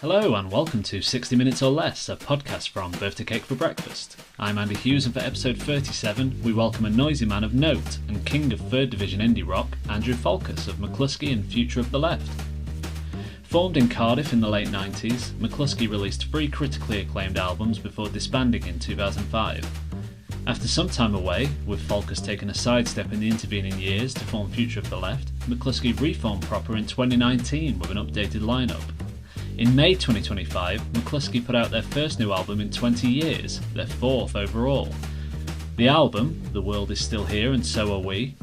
Hello and welcome to 60 Minutes or Less, a podcast from Birthday Cake for Breakfast. I'm Andy Hughes and for episode 37 we welcome a noisy man of note and king of 3rd Division indie rock, Andrew Falkous of Mclusky and Future of the Left. Formed in Cardiff in the late 90s, Mclusky released 3 critically acclaimed albums before disbanding in 2005. After some time away, with Falkous taking a sidestep in the intervening years to form Future of the Left, Mclusky reformed proper in 2019 with an updated lineup. In May 2025, Mclusky put out their first new album in 20 years, their 4th overall. The album, The World Is Still Here and So Are We,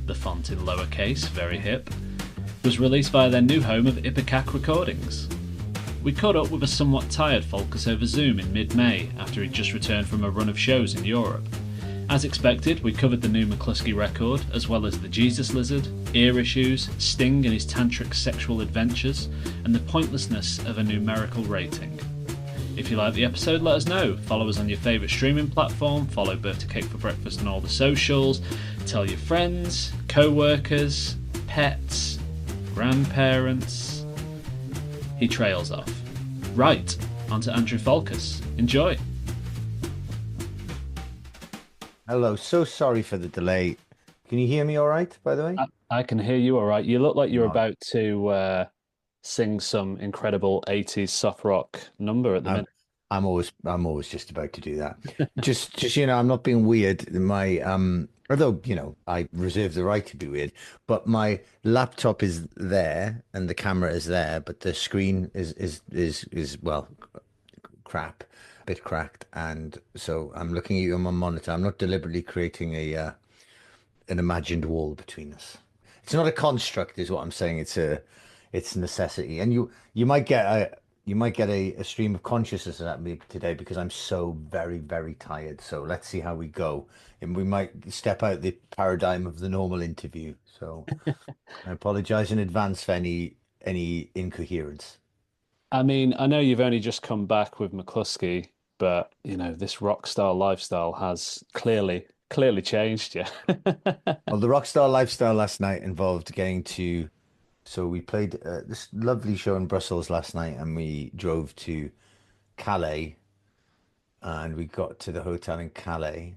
the font in lowercase, very hip, was released via their new home of Ipecac Recordings. We caught up with a somewhat tired Falkous over Zoom in mid-May after he'd just returned from a run of shows in Europe. As expected, we covered the new Mclusky record, as well as the Jesus Lizard, ear issues, Sting and his tantric sexual adventures, and the pointlessness of a numerical rating. If you like the episode, let us know. Follow us on your favourite streaming platform, follow Birthday Cake for Breakfast on all the socials, tell your friends, co-workers, pets, grandparents. He trails off. Right, on to Andrew Falkous. Enjoy. Hello, so sorry for the delay. Can you hear me all right, by the way? I can hear you all right. You look like you're Oh, about to sing some incredible 80s soft rock number at the I'm, minute. I'm always just about to do that. Just I'm not being weird. Although, I reserve the right to be weird, but my laptop is there and the camera is there, but the screen is well, crap, a bit cracked, and so I'm looking at you on my monitor. I'm not deliberately creating an imagined wall between us. It's not a construct, is what I'm saying. It's a necessity, and you might get a stream of consciousness at me today because I'm so very, very tired. So let's see how we go, and we might step out the paradigm of the normal interview. So I apologize in advance for any incoherence. I mean, I know you've only just come back with Mclusky, but this rock star lifestyle has clearly changed you. Well, the Rockstar lifestyle last night involved getting to. So we played this lovely show in Brussels last night, and we drove to Calais, and we got to the hotel in Calais.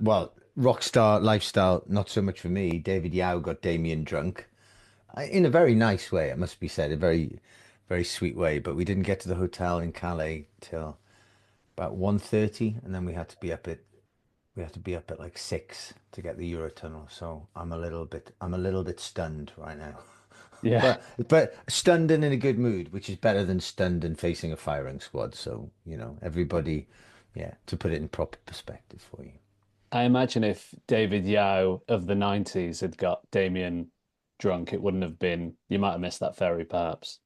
Well, Rockstar lifestyle, not so much for me. David Yao got Damien drunk, in a very nice way, it must be said, a very, very sweet way. But we didn't get to the hotel in Calais till about 1:30, and then we had to be up at like 6 to get the Eurotunnel. So I'm a little bit stunned right now. Yeah. But stunned and in a good mood, which is better than stunned and facing a firing squad. So, everybody, yeah, to put it in proper perspective for you. I imagine if David Yao of the 90s had got Damien drunk, it wouldn't have been, you might have missed that ferry perhaps.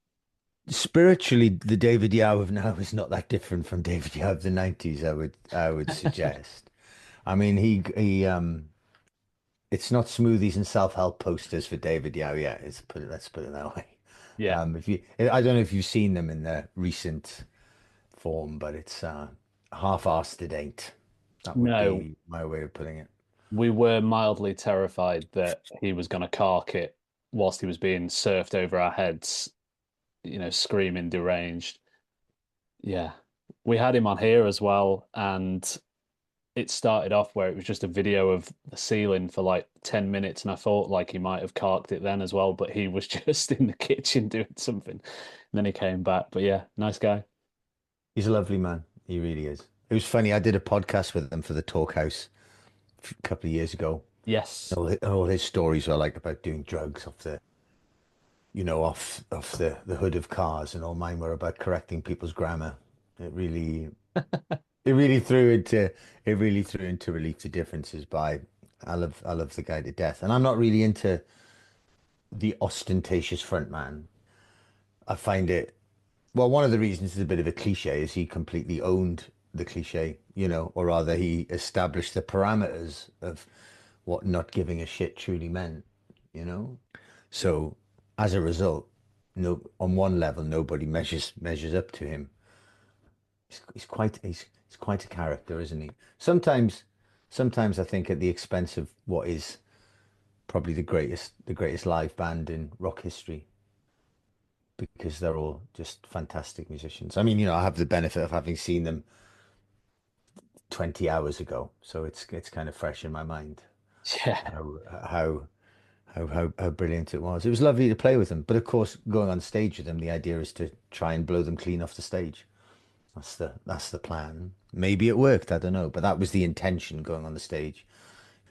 Spiritually, the David Yao of now is not that different from David Yao of the 90s, I would suggest. I mean, it's not smoothies and self-help posters for David Yao yet. Let's put it that way. Yeah. I don't know if you've seen them in the recent form, but it's half-assed it ain't. That would No, be my way of putting it. we were mildly terrified that he was going to cark it whilst he was being surfed over our heads, screaming deranged. Yeah. We had him on here as well, and it started off where it was just a video of the ceiling for like 10 minutes, and I thought like he might have carked it then as well, but he was just in the kitchen doing something. And then he came back. But yeah, nice guy. He's a lovely man. He really is. It was funny. I did a podcast with him for the Talk House a couple of years ago. Yes. All his stories were like about doing drugs off the hood of cars, and all mine were about correcting people's grammar. It really it really threw into relief the differences. I love the guy to death, and I'm not really into the ostentatious front man. I find it, well, one of the reasons is a bit of a cliche is he completely owned the cliche, or rather he established the parameters of what not giving a shit truly meant, you know? So as a result, no, on one level, nobody measures up to him. He's quite a character, isn't he? Sometimes I think at the expense of what is probably the greatest live band in rock history, because they're all just fantastic musicians. I mean, I have the benefit of having seen them 20 hours ago, so it's kind of fresh in my mind Yeah. how how how brilliant it was. It was lovely to play with them, but of course, going on stage with them, the idea is to try and blow them clean off the stage. That's the plan. Maybe it worked, I don't know, but that was the intention going on the stage.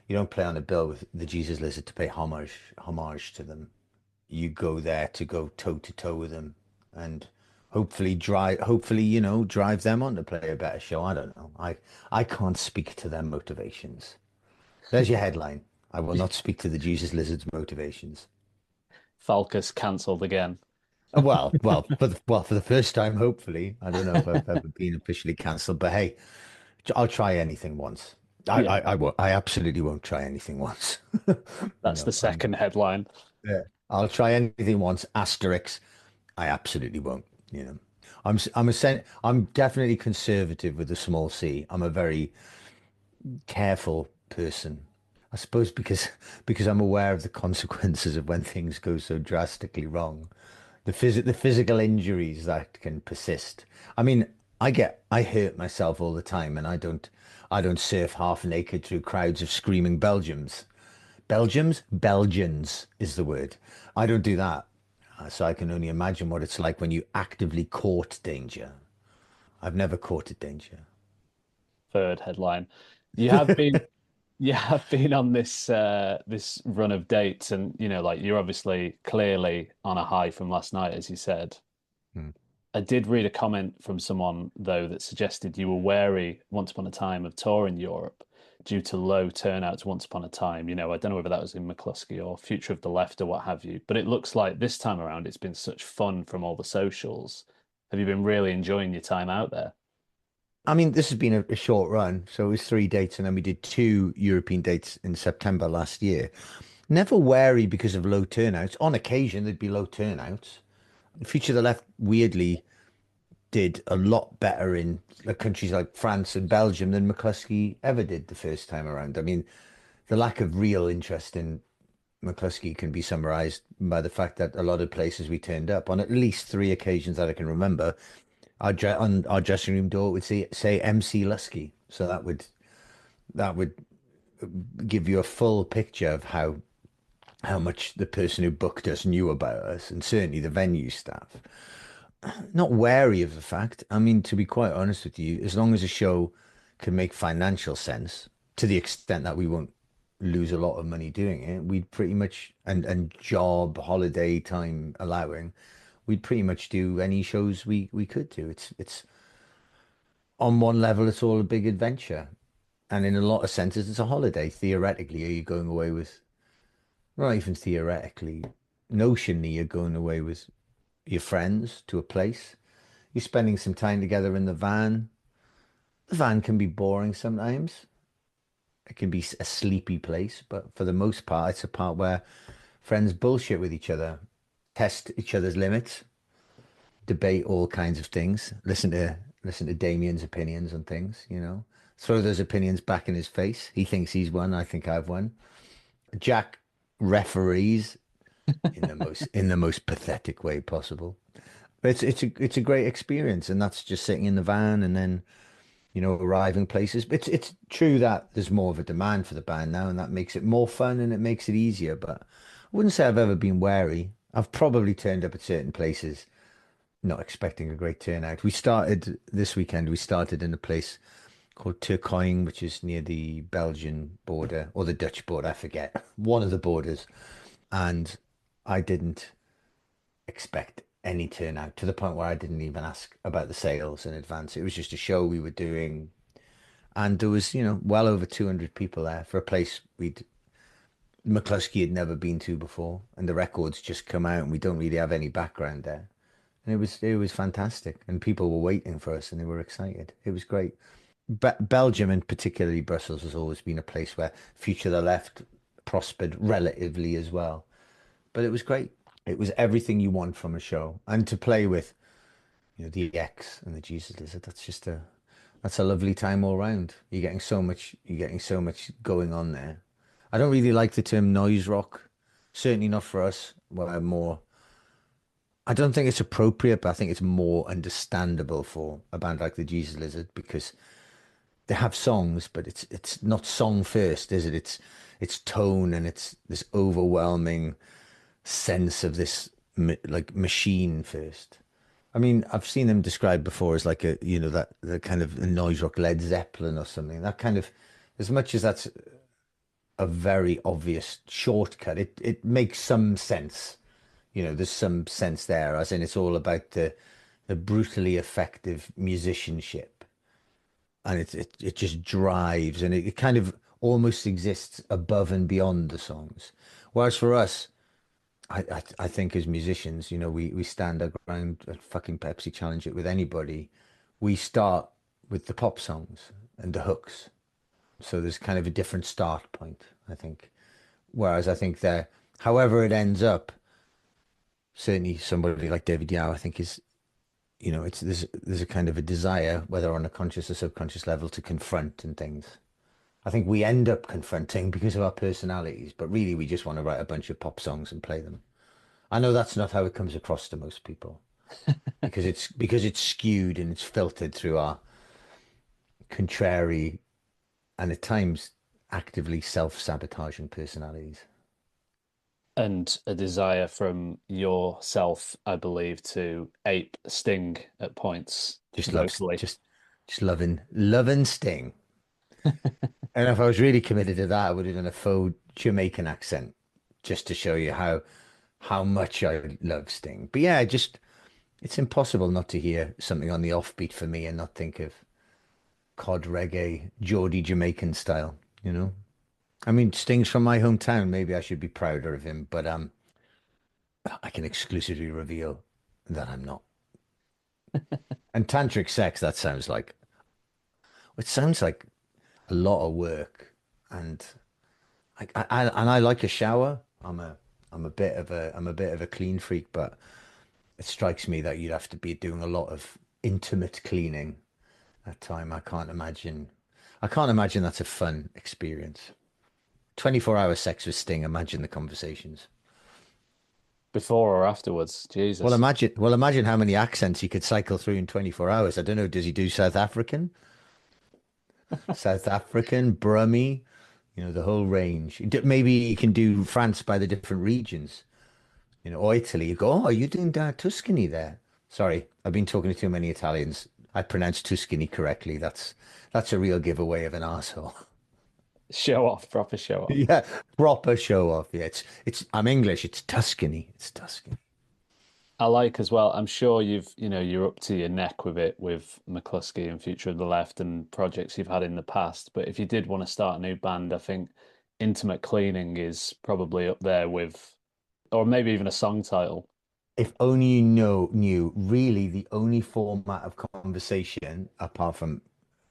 You don't play on a bill with the Jesus Lizard to pay homage to them. You go there to go toe to toe with them and hopefully drive them on to play a better show. I don't know. I can't speak to their motivations. There's your headline. I will not speak to the Jesus Lizard's motivations. Falkous cancelled again. For the first time, hopefully. I don't know if I've ever been officially cancelled, but hey, I'll try anything once. Yeah, I won't. I absolutely won't try anything once. that's the second headline. Yeah. I'll try anything once. Asterix. I absolutely won't. I'm definitely conservative with the small c. I'm a very careful person. I suppose because I'm aware of the consequences of when things go so drastically wrong. The physical injuries that can persist. I mean, I hurt myself all the time, and I don't surf half naked through crowds of screaming Belgians. Belgians is the word. I don't do that. So I can only imagine what it's like when you actively court danger. I've never courted danger. Third headline. You have been you have been on this run of dates, and like you're obviously clearly on a high from last night, as you said. Hmm. I did read a comment from someone though that suggested you were wary once upon a time of touring Europe due to low turnouts once upon a time. I don't know whether that was in Mclusky or Future of the Left or what have you, but it looks like this time around it's been such fun from all the socials. Have you been really enjoying your time out there? I mean, this has been a short run, so it was 3 dates, and then we did two European dates in September last year. Never wary because of low turnouts. On occasion, there'd be low turnouts. Future of the Left weirdly did a lot better in countries like France and Belgium than Mclusky ever did the first time around. I mean, the lack of real interest in Mclusky can be summarized by the fact that a lot of places we turned up on at least three occasions that I can remember, on our dressing room door it would say MC Lusky. So that would give you a full picture of how much the person who booked us knew about us, and certainly the venue staff. Not wary of the fact. I mean, to be quite honest with you, as long as a show can make financial sense to the extent that we won't lose a lot of money doing it, we'd pretty much, and job, holiday time allowing, we'd pretty much do any shows we could do. It's on one level, it's all a big adventure. And in a lot of senses, it's a holiday. Theoretically, are you going away with, not even theoretically, notionally, you're going away with your friends to a place. You're spending some time together in the van. The van can be boring sometimes. It can be a sleepy place, but for the most part, it's a part where friends bullshit with each other, test each other's limits, debate all kinds of things, listen to Damien's opinions on things. Throw those opinions back in his face. He thinks he's won, I think I've won. Jack referees in the most pathetic way possible. But it's a great experience, and that's just sitting in the van and then arriving places. It's true that there's more of a demand for the band now, and that makes it more fun and it makes it easier. But I wouldn't say I've ever been wary. I've probably turned up at certain places not expecting a great turnout. This weekend. We started in a place called Turcoing, which is near the Belgian border or the Dutch border. I forget, one of the borders, and I didn't expect any turnout to the point where I didn't even ask about the sales in advance. It was just a show we were doing, and there was, well over 200 people there for a place we'd Mclusky had never been to before, and the records just come out, and we don't really have any background there. And it was fantastic, and people were waiting for us, and they were excited. It was great. Belgium, and particularly Brussels, has always been a place where Future the Left prospered relatively as well. But it was great. It was everything you want from a show, and to play with, the X and the Jesus Lizard. That's a lovely time all round. You're getting so much going on there. I don't really like the term noise rock. Certainly not for us. We're more I don't think it's appropriate, but I think it's more understandable for a band like the Jesus Lizard because they have songs, but it's not song first, is it? It's tone and it's this overwhelming sense of this like machine first. I mean, I've seen them described before as like a, that the kind of noise rock Led Zeppelin or something. That kind of, as much as that's a very obvious shortcut, it makes some sense. There's some sense there, as in it's all about the brutally effective musicianship, and it just drives, and it kind of almost exists above and beyond the songs. Whereas for us, I think as musicians, we stand our ground at fucking Pepsi, challenge it with anybody. We start with the pop songs and the hooks. So there's kind of a different start point, I think. Whereas I think that however it ends up, certainly somebody like David Yao, I think is, it's there's a kind of a desire, whether on a conscious or subconscious level, to confront and things. I think we end up confronting because of our personalities, but really we just want to write a bunch of pop songs and play them. I know that's not how it comes across to most people because it's skewed and it's filtered through our contrary and at times actively self-sabotaging personalities. And a desire from yourself, I believe, to ape Sting at points Just loves vocally. just loving Sting. And if I was really committed to that, I would have done a faux Jamaican accent just to show you how much I love Sting. But yeah, just it's impossible not to hear something on the offbeat for me and not think of cod reggae, Geordie Jamaican style, you know? I mean, Sting's from my hometown. Maybe I should be prouder of him, but I can exclusively reveal that I'm not. And tantric sex, that sounds like it sounds like a lot of work, and I like a shower. I'm a bit of a clean freak, but it strikes me that you'd have to be doing a lot of intimate cleaning at time. I can't imagine that's a fun experience. 24-hour sex with Sting. Imagine the conversations. Before or afterwards, Well, Jesus. imagine how many accents he could cycle through in 24 hours. I don't know. Does he do South African? South African, Brummie, the whole range. Maybe he can do France by the different regions, or Italy. You go, oh, are you doing Tuscany there? Sorry, I've been talking to too many Italians. I pronounced Tuscany correctly. That's a real giveaway of an asshole. Show off, proper show off. Yeah, proper show off. Yeah, I'm English. It's Tuscany. It's Tuscany. I like as well. I'm sure you're up to your neck with it with Mclusky and Future of the Left and projects you've had in the past. But if you did want to start a new band, I think Intimate Cleaning is probably up there with, or maybe even a song title. If only knew really the only format of conversation, apart from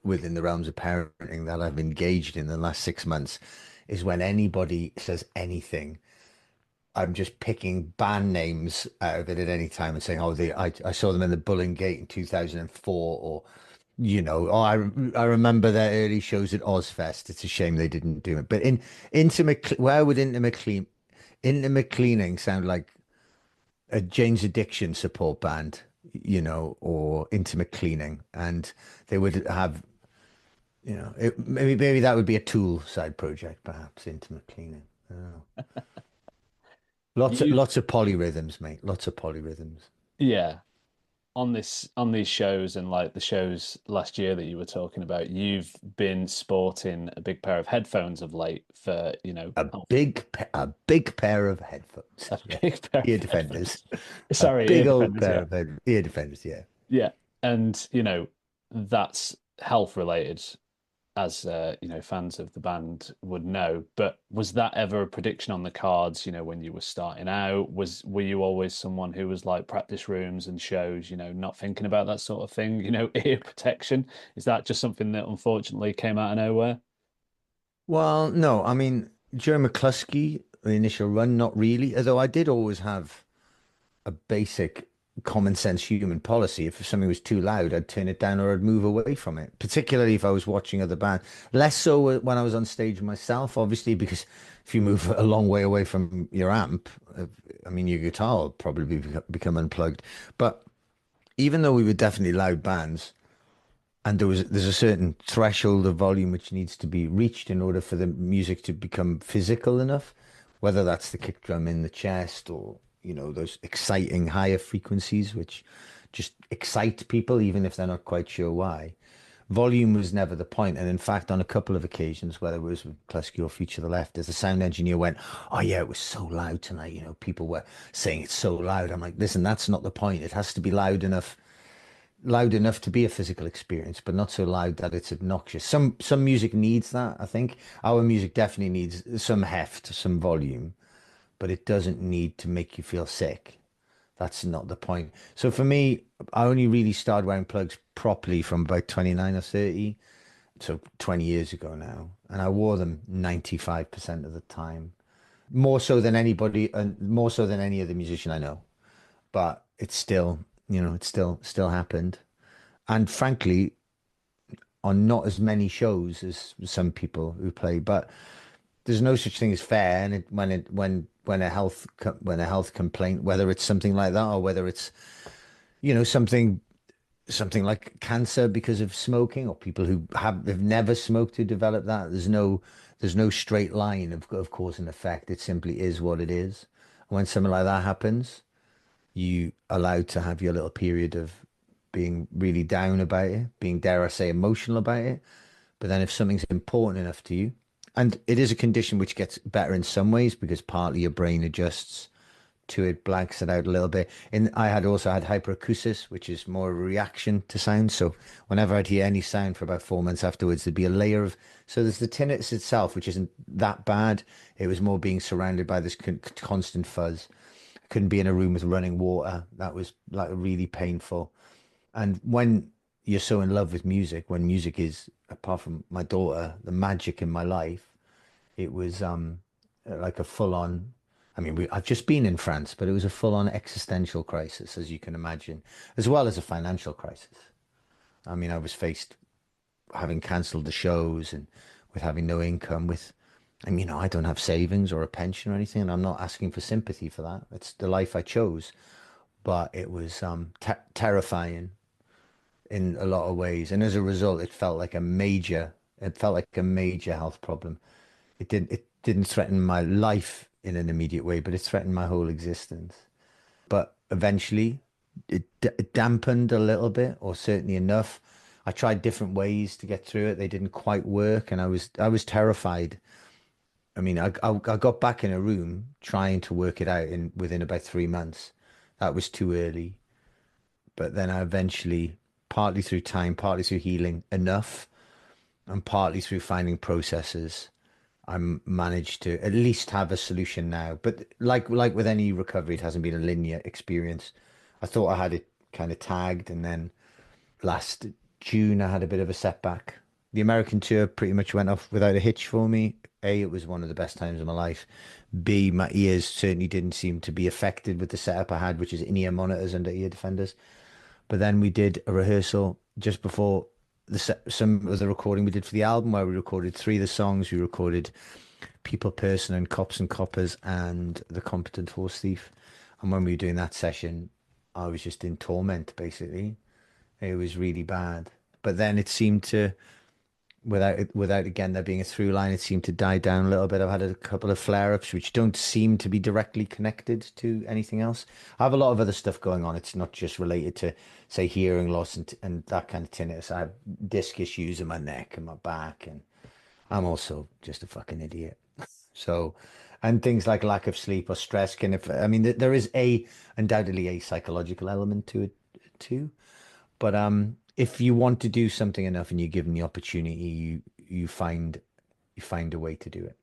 within the realms of parenting, that I've engaged in the last 6 months, is when anybody says anything. I'm just picking band names out of it at any time and saying, oh, I saw them in the Bull and Gate in 2004, or I remember their early shows at Ozfest. It's a shame they didn't do it. But where would intimate cleaning sound like a Jane's Addiction support band, or intimate cleaning, and they would have, maybe that would be a Tool side project, perhaps intimate cleaning. I don't know. You, Lots of polyrhythms, mate. Lots of polyrhythms. yeah, on these shows and like the shows last year that you were talking about, you've been sporting a big pair of headphones of late for, A big pair of headphones. a Yeah, big pair ear of defenders. headphones. A Sorry, ear big old defenders, pair yeah. of ear defenders. Yeah. Yeah. And, that's health related, as fans of the band would know. But was that ever a prediction on the cards, when you were starting out? Were you always someone who was like practice rooms and shows, not thinking about that sort of thing, ear protection? Is that just something that unfortunately came out of nowhere? Well, no, I mean, during Mclusky, the initial run, not really. Although I did always have a basic. common sense human policy. If something was too loud, I'd turn it down or I'd move away from it, particularly if I was watching other bands. Less so when I was on stage myself, obviously, because if you move a long way away from your amp, I mean, your guitar will probably become unplugged. But even though we were definitely loud bands, and there's a certain threshold of volume which needs to be reached in order for the music to become physical enough, whether that's the kick drum in the chest or, those exciting higher frequencies which just excite people even if they're not quite sure why. Volume was never the point. And in fact, on a couple of occasions, whether it was with Mclusky or Future the Left, as the sound engineer went, "Oh yeah, it was so loud tonight. People were saying it's so loud." I'm like, "Listen, that's not the point. It has to be loud enough to be a physical experience, but not so loud that it's obnoxious." Some music needs that, I think. Our music definitely needs some heft, some volume, but it doesn't need to make you feel sick. That's not the point. So for me, I only really started wearing plugs properly from about 29 or 30, so 20 years ago now. And I wore them 95% of the time, more so than anybody, and more so than any other musician I know. But it's still, it still happened. And frankly, on not as many shows as some people who play, but there's no such thing as fair. And when a health complaint, whether it's something like that or whether it's something like cancer because of smoking, or people who have never smoked who develop that, there's no straight line of cause and effect. It simply is what it is. And when something like that happens, you allowed to have your little period of being really down about it, being, dare I say, emotional about it. But then if something's important enough to you, and it is a condition which gets better in some ways because partly your brain adjusts to it, blanks it out a little bit. And I had also had hyperacusis, which is more a reaction to sound. So whenever I'd hear any sound for about 4 months afterwards, there'd be a layer of. So there's the tinnitus itself, which isn't that bad. It was more being surrounded by this constant fuzz. I couldn't be in a room with running water. That was like really painful. And when you're so in love with music, when music is, apart from my daughter, the magic in my life, it was like a full on. I mean, I've just been in France, but it was a full on existential crisis, as you can imagine, as well as a financial crisis. I mean, I was faced having cancelled the shows and with having no income, and I don't have savings or a pension or anything, and I'm not asking for sympathy for that. It's the life I chose, but it was terrifying in a lot of ways. And as a result, it felt like a major health problem. It didn't threaten my life in an immediate way, but it threatened my whole existence. But eventually it dampened a little bit, or certainly enough. I tried different ways to get through it. They didn't quite work, and I was terrified. I mean, I got back in a room trying to work it out in within about 3 months. That was too early. But then I eventually, partly through time, partly through healing enough, and partly through finding processes, I managed to at least have a solution now. But like with any recovery, it hasn't been a linear experience. I thought I had it kind of tagged, and then last June I had a bit of a setback. The American tour pretty much went off without a hitch for me. A, it was one of the best times of my life. B, my ears certainly didn't seem to be affected with the setup I had, which is in-ear monitors under ear defenders. But then we did a rehearsal just before some of the recording we did for the album, where we recorded three of the songs. We recorded People, Person, and Cops and Coppers and The Competent Horse Thief. And when we were doing that session, I was just in torment, basically. It was really bad. But then it seemed to, without again there being a through line, it seemed to die down a little bit. I've had a couple of flare-ups which don't seem to be directly connected to anything else. I have a lot of other stuff going on. It's not just related to, say, hearing loss and that kind of tinnitus. I have disc issues in my neck and my back, and I'm also just a fucking idiot. So, and things like lack of sleep or stress can, if I mean, there is undoubtedly a psychological element to it too. But if you want to do something enough and you're given the opportunity, you find a way to do it.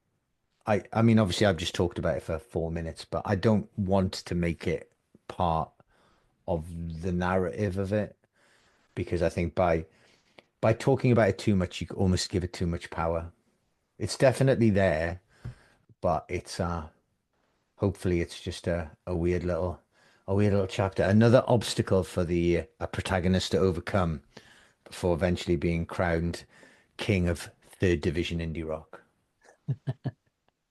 I mean, obviously, I've just talked about it for 4 minutes, but I don't want to make it part of the narrative of it, because I think by talking about it too much, you almost give it too much power. It's definitely there, but it's hopefully it's just a weird little a weird little chapter, another obstacle for the a protagonist to overcome before eventually being crowned king of third division indie rock.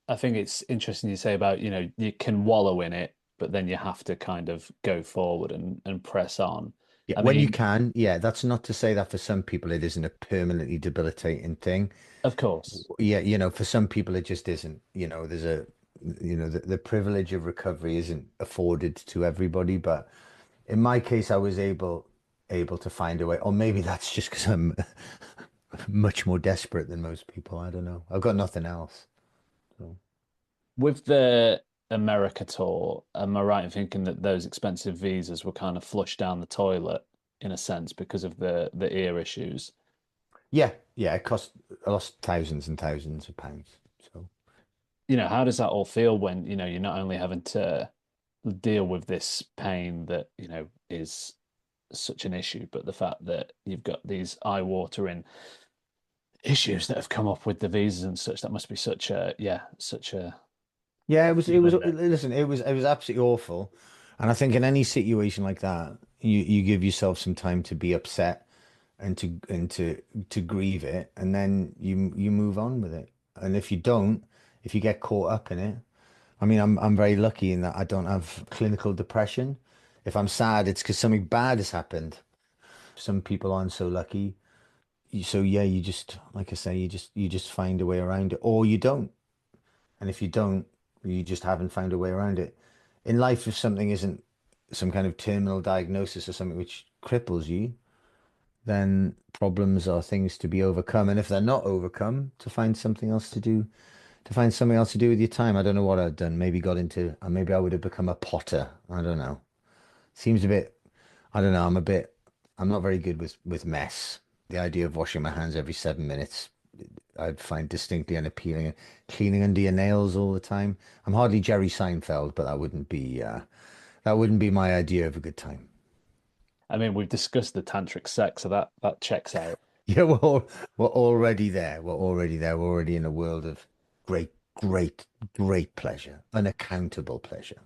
I think it's interesting you say about, you can wallow in it, but then you have to kind of go forward and press on. Yeah, I when you mean, can, yeah, that's not to say that for some people it isn't a permanently debilitating thing. of course. Yeah, for some people it just isn't. There's the privilege of recovery isn't afforded to everybody, but in my case, I was able to find a way. Or maybe that's just because I'm much more desperate than most people. I don't know. I've got nothing else. So. With the America tour, am I right in thinking that those expensive visas were kind of flushed down the toilet in a sense because of the ear issues? Yeah, yeah, I lost thousands and thousands of pounds. So How does that all feel when, you're not only having to deal with this pain that, is such an issue, but the fact that you've got these eye-watering issues that have come up with the visas and such, that must be such a yeah, it was feeling that listen, it was absolutely awful. And I think in any situation like that, you give yourself some time to be upset and to grieve it, and then you move on with it. And if you don't, if you get caught up in it, I mean, I'm very lucky in that I don't have clinical depression. If I'm sad, it's because something bad has happened. Some people aren't so lucky. So yeah, you just, like I say, you just find a way around it, or you don't. And if you don't, you just haven't found a way around it. In life, if something isn't some kind of terminal diagnosis or something which cripples you, then problems are things to be overcome. And if they're not overcome, to find something else to do, to find something else to do with your time. I don't know what I'd done. Maybe got into, maybe I would have become a potter. I don't know. Seems a bit, I don't know. I'm not very good with mess. The idea of washing my hands every 7 minutes, I'd find distinctly unappealing. Cleaning under your nails all the time. I'm hardly Jerry Seinfeld, but that wouldn't be my idea of a good time. I mean, we've discussed the tantric sex, so that checks out. Yeah, we're already there. We're already there. We're already in a world of great, great, great pleasure, unaccountable pleasure.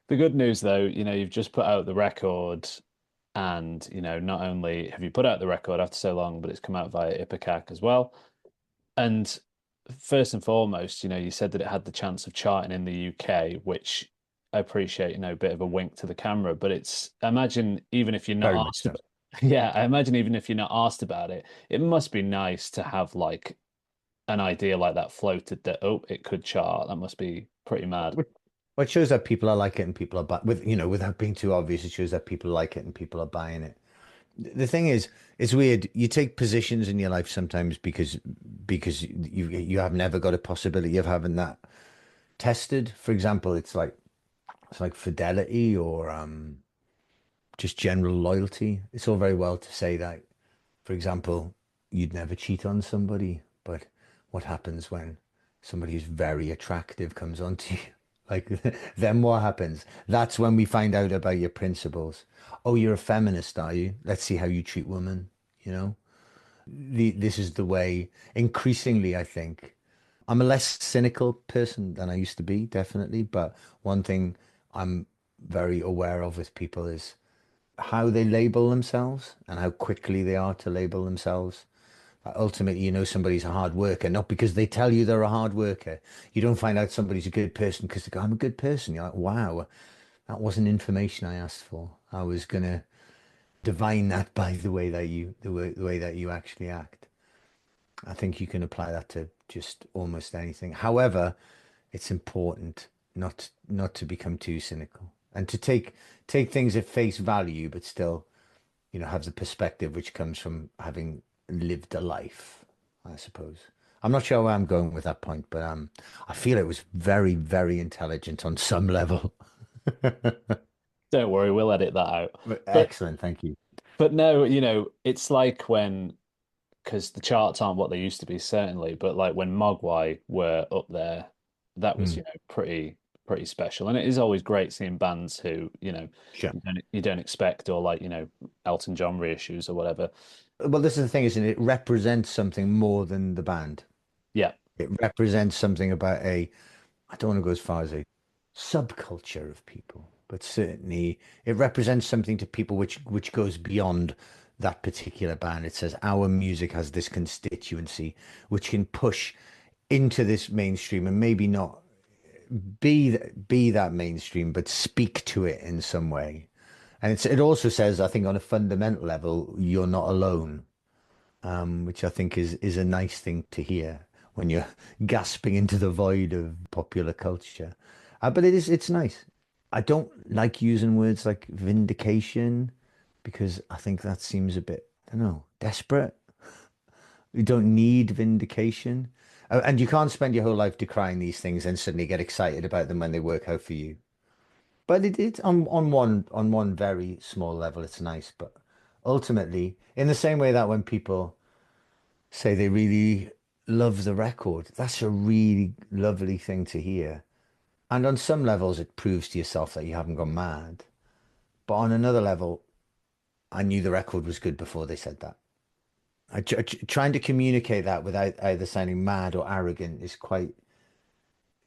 The good news, though, you've just put out the record, and not only have you put out the record after so long, but it's come out via Ipecac as well. And first and foremost, you said that it had the chance of charting in the UK, which I appreciate, a bit of a wink to the camera, but I imagine even if you're Very not much asked so. about, yeah, I imagine even if you're not asked about it, it must be nice to have like an idea like that floated that, oh, it could chart. That must be pretty mad. Well, it shows that people are like it and people are without being too obvious, it shows that people like it and people are buying it. The thing is, it's weird. You take positions in your life sometimes because you have never got a possibility of having that tested. For example, it's like fidelity or just general loyalty. It's all very well to say that, for example, you'd never cheat on somebody, but what happens when somebody who's very attractive comes onto you? Like, then what happens? That's when we find out about your principles. Oh, you're a feminist, are you? Let's see how you treat women, you know? This is the way, increasingly, I think. I'm a less cynical person than I used to be, definitely. But one thing I'm very aware of with people is how they label themselves and how quickly they are to label themselves. Ultimately, somebody's a hard worker, not because they tell you they're a hard worker. You don't find out somebody's a good person because they go, I'm a good person. You're like, wow, that wasn't information I asked for. I was gonna divine that by the way that you actually act. I think you can apply that to just almost anything. However, it's important not to become too cynical and to take things at face value, but still, have the perspective which comes from having lived a life, I suppose. I'm not sure where I'm going with that point, but I feel it was very, very intelligent on some level. Don't worry, we'll edit that out. But Excellent, thank you. but no, it's like when because the charts aren't what they used to be, certainly, but like when Mogwai were up there, that was, Mm, pretty special. And it is always great seeing bands who, sure. you don't expect, or like, Elton John reissues or whatever. Well, this is the thing, isn't it? It represents something more than the band. Yeah. It represents something about I don't want to go as far as a subculture of people, but certainly it represents something to people which goes beyond that particular band. It says our music has this constituency which can push into this mainstream and maybe not be that mainstream, but speak to it in some way. And it also says, I think, on a fundamental level, you're not alone, which I think is a nice thing to hear when you're gasping into the void of popular culture. But it's nice. I don't like using words like vindication because I think that seems a bit, I don't know, desperate. You don't need vindication. And you can't spend your whole life decrying these things and suddenly get excited about them when they work out for you. But it's on one very small level, it's nice. But ultimately, in the same way that when people say they really love the record, that's a really lovely thing to hear. And on some levels, it proves to yourself that you haven't gone mad. But on another level, I knew the record was good before they said that. Trying to communicate that without either sounding mad or arrogant is quite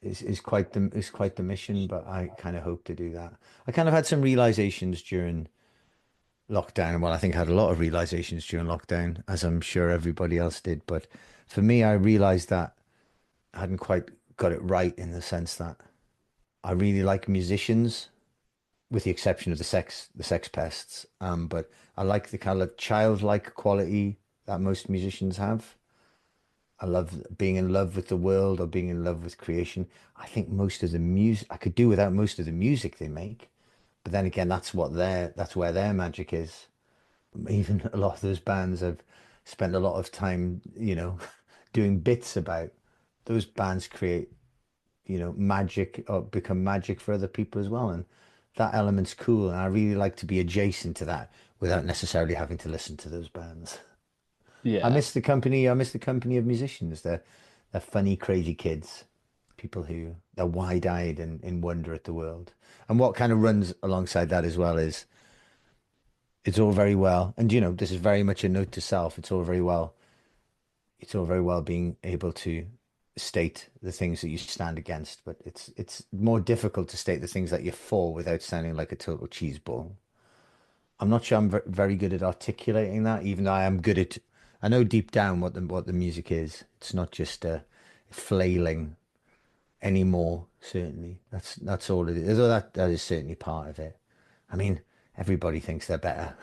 the mission. But I kind of hope to do that. I kind of had some realizations during lockdown. Well, I think I had a lot of realizations during lockdown, as I'm sure everybody else did. But for me, I realized that I hadn't quite got it right in the sense that I really like musicians, with the exception of the Sex Pests. But I like the kind of childlike quality that most musicians have. I love being in love with the world or being in love with creation. I think most of the music I could do without most of the music they make. But then again, that's where their magic is. Even a lot of those bands I've spent a lot of time, doing bits about. Those bands create, magic or become magic for other people as well. And that element's cool. And I really like to be adjacent to that without necessarily having to listen to those bands. I Yeah. miss the company. I miss the company of musicians. They're funny, crazy kids, people who are wide-eyed and in wonder at the world. And what kind of runs alongside that as well is it's all very well, and this is very much a note to self. It's all very well being able to state the things that you stand against, but it's more difficult to state the things that you're for without sounding like a total cheeseball. I'm not sure I'm very good at articulating that, even though I am good at. I know deep down what the music is. It's not just flailing anymore. Certainly, that's all it is. Although that is certainly part of it. I mean, everybody thinks they're better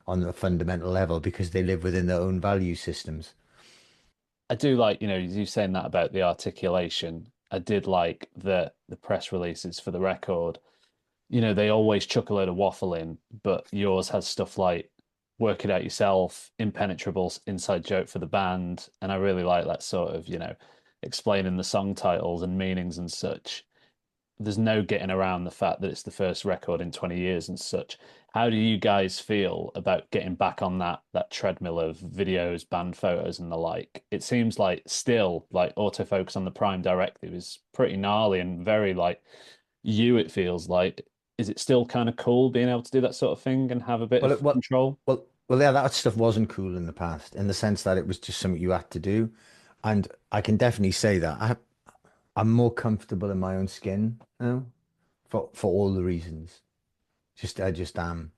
on a fundamental level because they live within their own value systems. I do like, you saying that about the articulation. I did like the press releases for the record. They always chuck a load of waffle in, but yours has stuff like work it out yourself, impenetrable inside joke for the band. And I really like that sort of, explaining the song titles and meanings and such. There's no getting around the fact that it's the first record in 20 years and such. How do you guys feel about getting back on that treadmill of videos, band photos, and the like? It seems like still like autofocus on the Prime Directive is pretty gnarly and very like it feels like. Is it still kind of cool being able to do that sort of thing and have a bit Well, of control? yeah, that stuff wasn't cool in the past, in the sense that it was just something you had to do, and I can definitely say that I'm more comfortable in my own skin now, for all the reasons. I just am.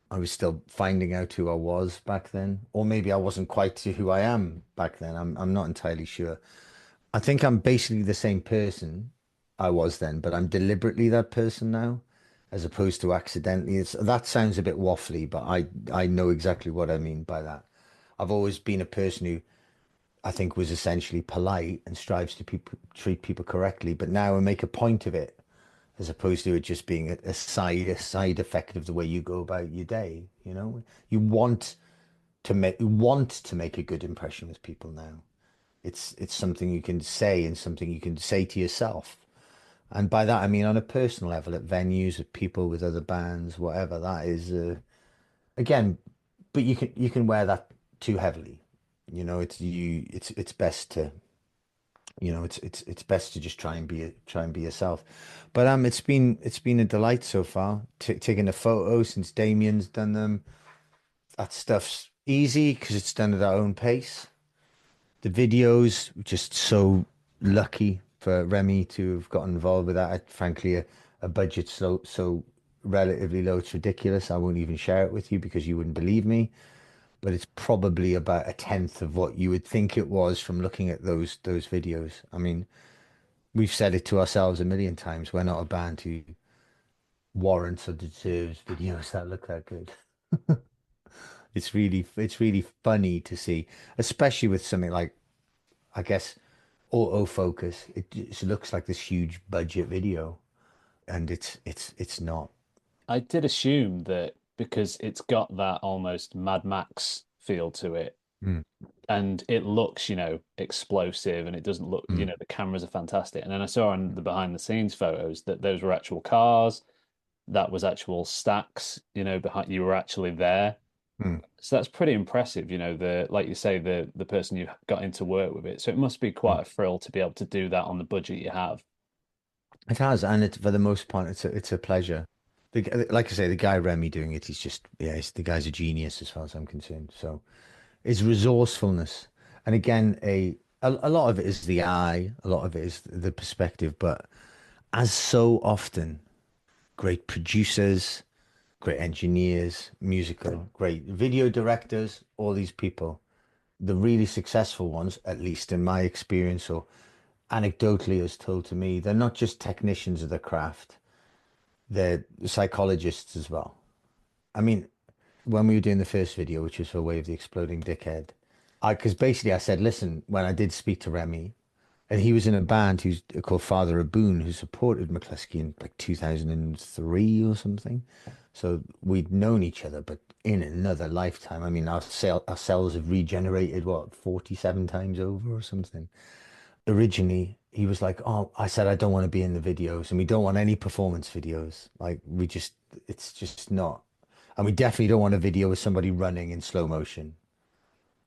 I was still finding out who I was back then, or maybe I wasn't quite to who I am back then. I'm not entirely sure. I think I'm basically the same person I was then, but I'm deliberately that person now, as opposed to accidentally. That sounds a bit waffly, but I know exactly what I mean by that. I've always been a person who I think was essentially polite and strives to treat people correctly, but now I make a point of it as opposed to it just being a side effect of the way you go about your day. You want to make a good impression with people now. It's something you can say and something you can say to yourself. And by that I mean on a personal level, at venues, with people, with other bands, whatever. That is again, but you can wear that too heavily. It's best to it's best to just try and be yourself. But it's been a delight so far. Taking the photos since Damien's done them. That stuff's easy because it's done at our own pace. The videos, just so lucky for Remy to have got involved with that. Frankly, a budget so relatively low. It's ridiculous. I won't even share it with you because you wouldn't believe me. But it's probably about a tenth of what you would think it was from looking at those videos. I mean, we've said it to ourselves a million times. We're not a band who warrants or deserves videos that look that good. It's really funny to see, especially with something like, I guess, autofocus. It just looks like this huge budget video, and it's not. I did assume that because it's got that almost Mad Max feel to it, Mm, and it looks, explosive, and it doesn't look, mm, the cameras are fantastic. And then I saw in the behind the scenes photos that those were actual cars, that was actual stacks, behind you were actually there. mm, So that's pretty impressive, the like you say, the person you got into work with it. So it must be mm. quite a thrill to be able to do that on the budget you have. It has, and it's for the most part, it's a pleasure. Like I say, the guy Remy doing it, the guy's a genius as far as I'm concerned. So it's resourcefulness, and again, a lot of it is the eye, a lot of it is the perspective, but as so often, great producers, great engineers, musical, great video directors, all these people, the really successful ones, at least in my experience or anecdotally as told to me, they're not just technicians of the craft, they're psychologists as well. I mean, when we were doing the first video, which was for Way of the Exploding Dickhead, because basically I said, listen, when I did speak to Remy, and he was in a band who's called Father Aboon, who supported Mclusky in like 2003 or something. So we'd known each other, but in another lifetime. I mean, our cells have regenerated, what, 47 times over or something. Originally, he was like, oh, I said, I don't want to be in the videos and we don't want any performance videos. Like, it's just not. And we definitely don't want a video with somebody running in slow motion.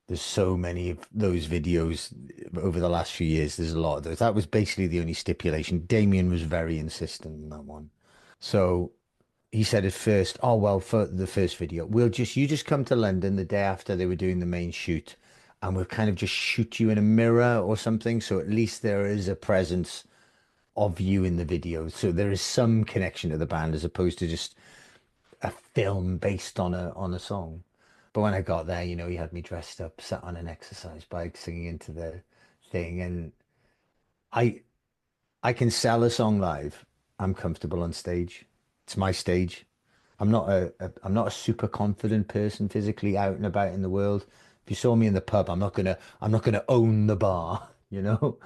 There's so many of those videos over the last few years. There's a lot of those. That was basically the only stipulation. Damien was very insistent on that one. So he said at first, oh, well, for the first video, you just come to London the day after they were doing the main shoot and we'll kind of just shoot you in a mirror or something. So at least there is a presence of you in the video. So there is some connection to the band as opposed to just a film based on a song. But when I got there, he had me dressed up, sat on an exercise bike, singing into the thing, and I I can sell a song live. I'm comfortable on stage. It's my stage. I'm not a super confident person physically out and about in the world. If you saw me in the pub, I'm not gonna own the bar, you know.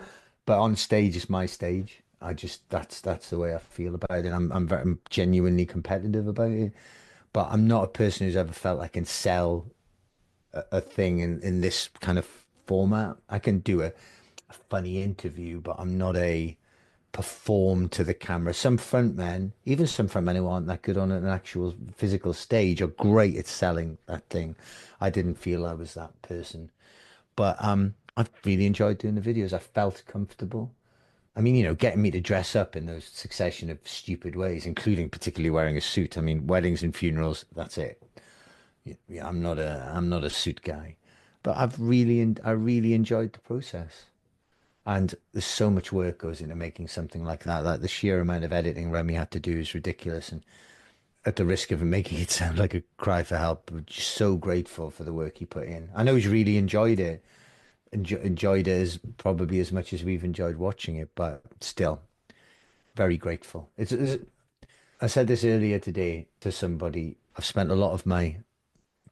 But on stage is my stage. That's the way I feel about it. I'm genuinely competitive about it. But I'm not a person who's ever felt I can sell a thing in this kind of format. I can do a funny interview, but I'm not a perform to the camera. Some frontmen, even some frontmen who aren't that good on an actual physical stage, are great at selling that thing. I didn't feel I was that person, but I've really enjoyed doing the videos. I felt comfortable. I mean, getting me to dress up in those succession of stupid ways, including particularly wearing a suit. I mean, weddings and funerals, that's it. Yeah, I'm not a suit guy, but I really enjoyed the process. And there's so much work goes into making something like that. That the sheer amount of editing Remy had to do is ridiculous. And at the risk of making it sound like a cry for help, we're just so grateful for the work he put in. I know he's really enjoyed it, enjoyed it as probably as much as we've enjoyed watching it, but still very grateful. I said this earlier today to somebody. I've spent a lot of my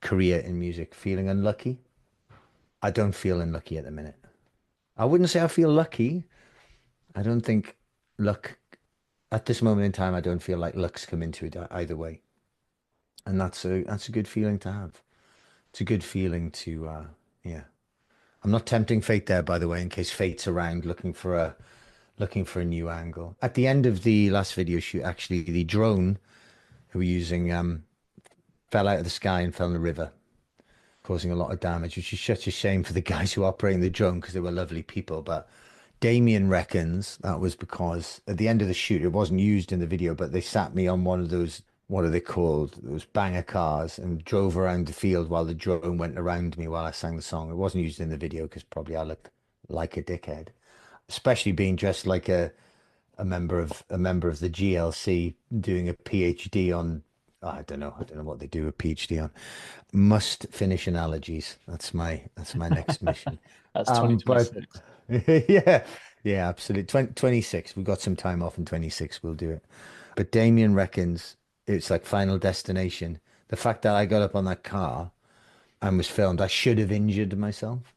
career in music feeling unlucky. I don't feel unlucky at the minute. I wouldn't say I feel lucky. I don't think luck at this moment in time. I don't feel like luck's come into it either way, and that's a good feeling to have. It's a good feeling to yeah. I'm not tempting fate there, by the way, in case fate's around looking for a new angle. At the end of the last video shoot, actually, the drone who were using fell out of the sky and fell in the river, causing a lot of damage, which is such a shame for the guys who are operating the drone because they were lovely people. But Damien reckons that was because at the end of the shoot, it wasn't used in the video, but they sat me on one of those, what are they called? Those banger cars and drove around the field while the drone went around me while I sang the song. It wasn't used in the video because probably I looked like a dickhead, especially being dressed like a member of the GLC doing a PhD on, I don't know what they do a PhD on. Must finish analogies. That's my next mission. That's But 2026. yeah, yeah, absolutely. 26. We've got some time off in 26. We'll do it. But Damien reckons it's like Final Destination. The fact that I got up on that car and was filmed, I should have injured myself.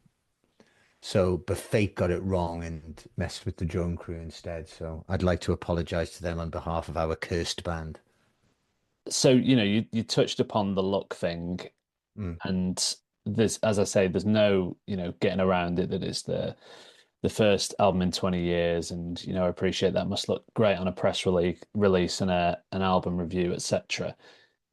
So, but fate got it wrong and messed with the drone crew instead. So I'd like to apologize to them on behalf of our cursed band. So, you touched upon the luck thing, Mm. and there's, as I say, there's no, getting around it that it's the first album in 20 years, and I appreciate that must look great on a press release and an album review, etc.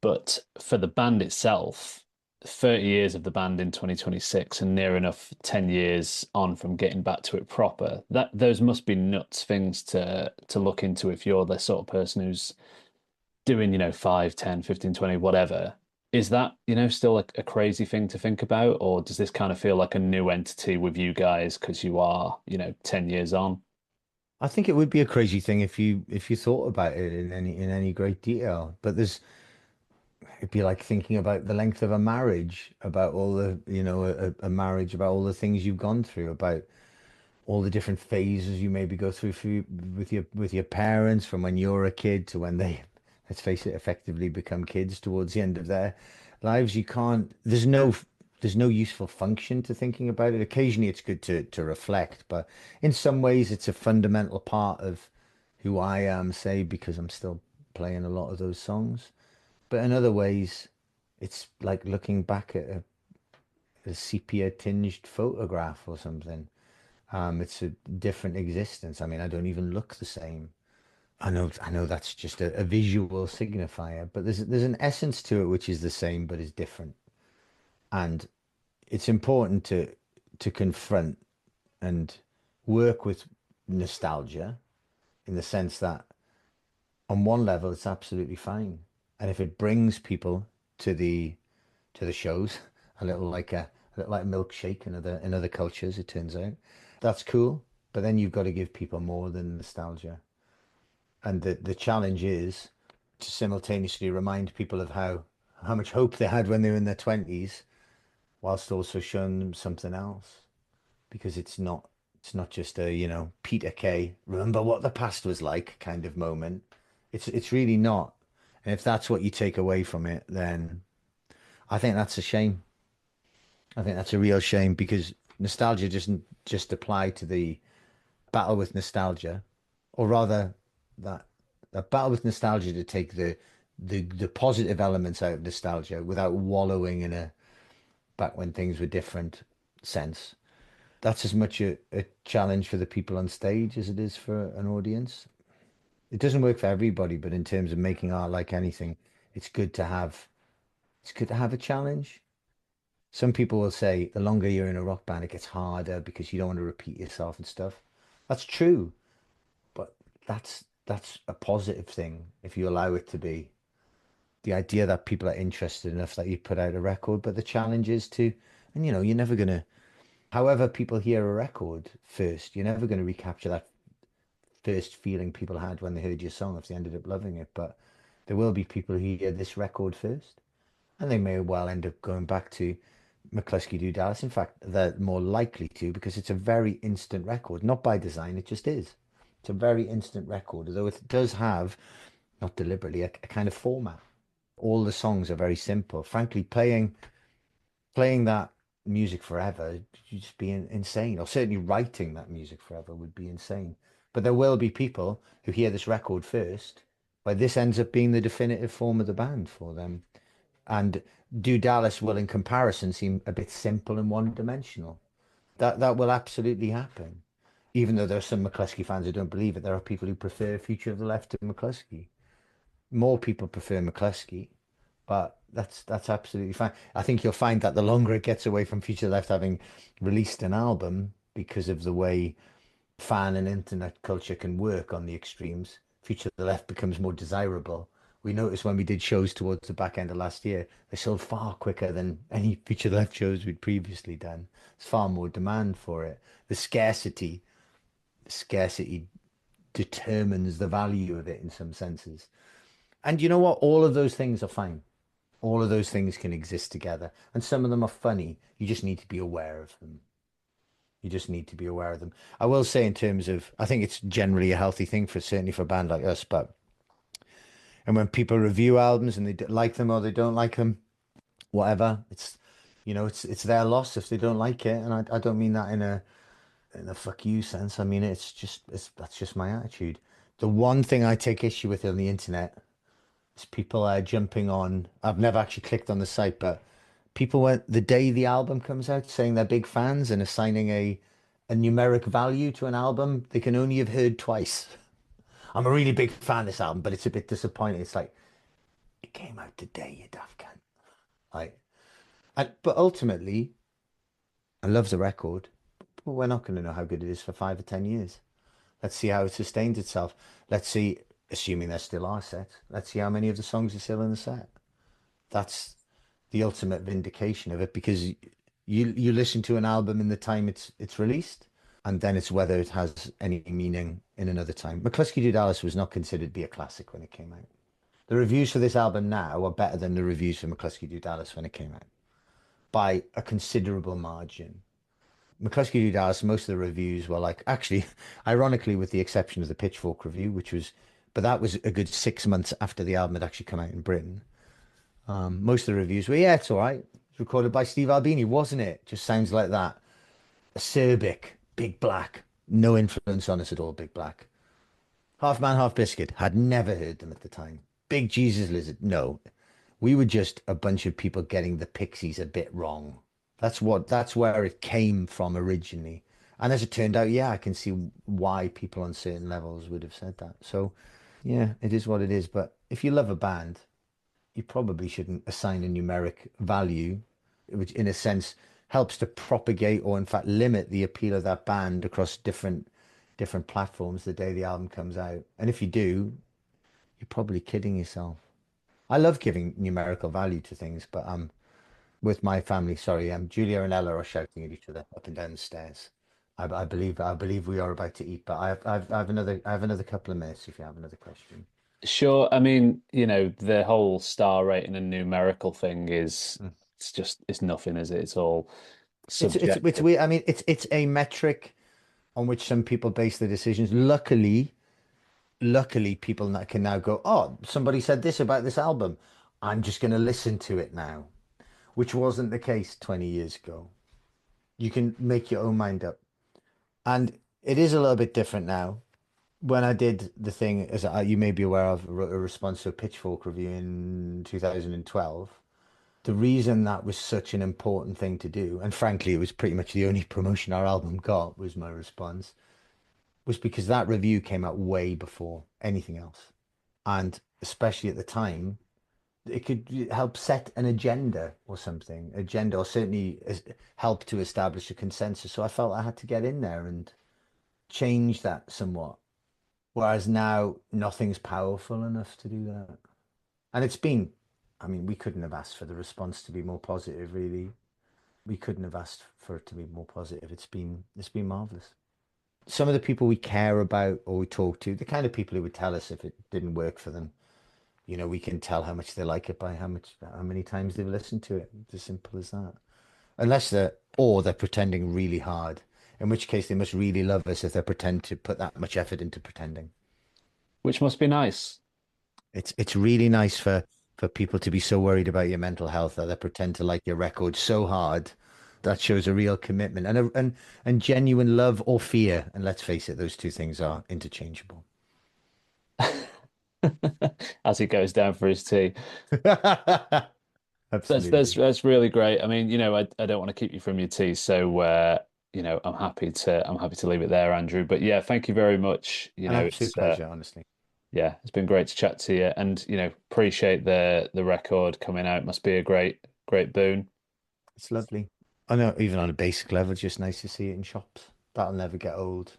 But for the band itself, 30 years of the band in 2026 and near enough 10 years on from getting back to it proper, that those must be nuts things to look into if you're the sort of person who's doing, 5, 10, 15, 20, whatever. Is that, still a crazy thing to think about, or does this kind of feel like a new entity with you guys because you are, 10 years on? I think it would be a crazy thing if you thought about it in any great detail. But it'd be like thinking about the length of a marriage, about all a marriage, about all the things you've gone through, about all the different phases you maybe go through with your parents from when you're a kid to when they, let's face it, effectively become kids towards the end of their lives. You can't, there's no useful function to thinking about it. Occasionally it's good to reflect, but in some ways it's a fundamental part of who I am, say, because I'm still playing a lot of those songs. But in other ways, it's like looking back at a sepia tinged photograph or something. It's a different existence. I mean, I don't even look the same. I know that's just a visual signifier, but there's an essence to it which is the same but is different. And it's important to confront and work with nostalgia in the sense that on one level it's absolutely fine. And if it brings people to the shows, a little like milkshake in other cultures, it turns out, that's cool. But then you've got to give people more than nostalgia. And the challenge is to simultaneously remind people of how much hope they had when they were in their 20s, whilst also showing them something else. Because it's not just a, Peter Kay, remember what the past was like kind of moment. It's really not. And if that's what you take away from it, then I think that's a shame. I think that's a real shame because nostalgia doesn't just apply to the battle with nostalgia, or rather that that battle with nostalgia to take the positive elements out of nostalgia without wallowing in a back when things were different sense. That's as much a challenge for the people on stage as it is for an audience. It doesn't work for everybody, but in terms of making art like anything, it's good to have it's good to have a challenge. Some people will say the longer you're in a rock band, it gets harder because you don't want to repeat yourself and stuff. That's true, but that's a positive thing if you allow it to be. The idea that people are interested enough that you put out a record, but the challenge is to, and you're never gonna, however people hear a record first, you're never gonna recapture that first feeling people had when they heard your song if they ended up loving it. But there will be people who hear this record first, and they may well end up going back to Mclusky Do Dallas. In fact, they're more likely to because it's a very instant record, not by design, it just is. It's a very instant record, although it does have, not deliberately, a kind of format. All the songs are very simple. Frankly, playing that music forever, you'd just be insane. Or certainly writing that music forever would be insane. But there will be people who hear this record first, where this ends up being the definitive form of the band for them. And Do Dallas will, in comparison, seem a bit simple and one-dimensional. That will absolutely happen. Even though there are some McCluskey fans who don't believe it, there are people who prefer Future of the Left to McCluskey. More people prefer McCluskey, but that's absolutely fine. I think you'll find that the longer it gets away from Future Left having released an album, because of the way fan and internet culture can work on the extremes, Future Left becomes more desirable. We noticed when we did shows towards the back end of last year, they sold far quicker than any Future Left shows we'd previously done. There's far more demand for it. The scarcity determines the value of it in some senses. And you know what? All of those things are fine. All of those things can exist together. And some of them are funny. You just need to be aware of them. You just need to be aware of them. I will say, in terms of, I think it's generally a healthy thing for certainly for a band like us. But and when people review albums and they like them or they don't like them, whatever, it's their loss if they don't like it. And I don't mean that in a fuck you sense. I mean that's just my attitude. The one thing I take issue with on the internet is people are jumping on. I've never actually clicked on the site, but people went the day the album comes out saying they're big fans and assigning a numeric value to an album they can only have heard twice. I'm a really big fan of this album, but it's a bit disappointing. It's like it came out today, you daft cunt. Like, but ultimately, I love the record, but we're not going to know how good it is for 5 or 10 years. Let's see how it sustains itself. Let's see, assuming there still are sets, let's see how many of the songs are still in the set. That's the ultimate vindication of it because you listen to an album in the time it's released, and then it's whether it has any meaning in another time. Mclusky Do Dallas was not considered to be a classic when it came out. The reviews for this album now are better than the reviews for Mclusky Do Dallas when it came out by a considerable margin. Mclusky Do Dallas, most of the reviews were like, actually, ironically, with the exception of the Pitchfork review, but that was a good 6 months after the album had actually come out in Britain. Most of the reviews were, yeah, it's all right. It's recorded by Steve Albini, wasn't it? Just sounds like that. Acerbic, Big Black, no influence on us at all, Big Black. Half Man, Half Biscuit, had never heard them at the time. Big Jesus Lizard, no. We were just a bunch of people getting the Pixies a bit wrong. That's where it came from originally. And as it turned out, yeah, I can see why people on certain levels would have said that. So, yeah, it is what it is. But if you love a band, you probably shouldn't assign a numeric value, which in a sense helps to propagate or in fact limit the appeal of that band across different platforms the day the album comes out. And if you do, you're probably kidding yourself. I love giving numerical value to things, but with my family, sorry, Julia and Ella are shouting at each other up and down the stairs. I believe we are about to eat, but I have another couple of minutes if you have another question. Sure. I mean, the whole star rating and numerical thing is Mm. it's nothing, is it? It's all It's subjective. weird. I mean, it's a metric on which some people base their decisions. Luckily, people can now go, oh, somebody said this about this album. I'm just going to listen to it now, which wasn't the case 20 years ago. You can make your own mind up. And it is a little bit different now. When I did the thing, as you may be aware of, wrote a response to a Pitchfork review in 2012. The reason that was such an important thing to do, and frankly, it was pretty much the only promotion our album got, was my response, was because that review came out way before anything else. And especially at the time, it could help set an agenda, or certainly help to establish a consensus. So I felt I had to get in there and change that somewhat. Whereas now, nothing's powerful enough to do that. And I mean, we couldn't have asked for the response to be more positive, really. We couldn't have asked for it to be more positive. It's been marvelous. Some of the people we care about or we talk to, the kind of people who would tell us if it didn't work for them, we can tell how much they like it by how many times they've listened to it. It's as simple as that. Or they're pretending really hard, in which case they must really love us if they pretend to put that much effort into pretending. Which must be nice. It's really nice for people to be so worried about your mental health that they pretend to like your record so hard. That shows a real commitment and genuine love or fear. And let's face it, those two things are interchangeable. As he goes down for his tea. That's Absolutely. that's really great. I mean, I don't want to keep you from your tea, so I'm happy to leave it there, Andrew. But yeah, thank you very much. An absolute pleasure, honestly. Yeah, it's been great to chat to you, and appreciate the record coming out. Must be a great boon. It's lovely. I know, even on a basic level, it's just nice to see it in shops. That'll never get old.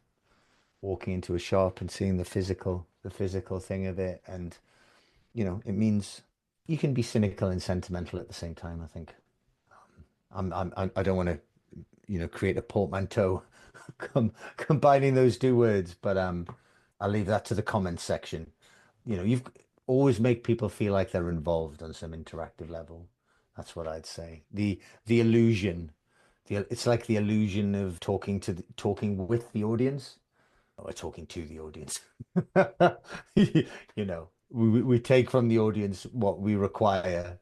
Walking into a shop and seeing the physical thing of it, and it means you can be cynical and sentimental at the same time, I think. I don't want to, create a portmanteau combining those two words, but I'll leave that to the comments section. You've always make people feel like they're involved on some interactive level. That's what I'd say. The illusion, it's like the illusion of talking with the audience or talking to the audience. We take from the audience what we require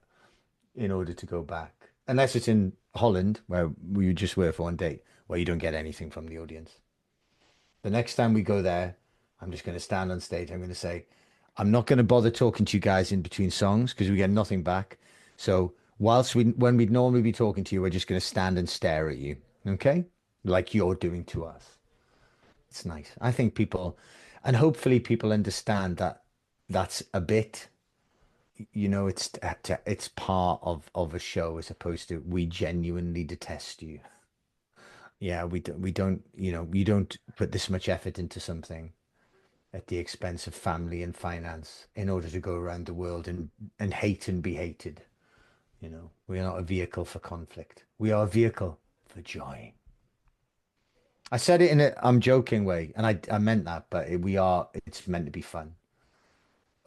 in order to go back. Unless it's in Holland, where we just were for one day, where you don't get anything from the audience. The next time we go there, I'm just going to stand on stage. I'm going to say, I'm not going to bother talking to you guys in between songs because we get nothing back. So when we'd normally be talking to you, we're just going to stand and stare at you. Okay? Like you're doing to us. It's nice. I think and hopefully people understand that that's a bit, it's part of a show as opposed to we genuinely detest you. Yeah, we don't, you don't put this much effort into something at the expense of family and finance in order to go around the world and hate and be hated. We are not a vehicle for conflict. We are a vehicle for joy. I said it in I'm joking way, and I meant that, but it's meant to be fun.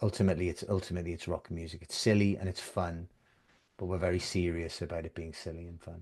Ultimately it's rock music. It's silly and it's fun, but we're very serious about it being silly and fun.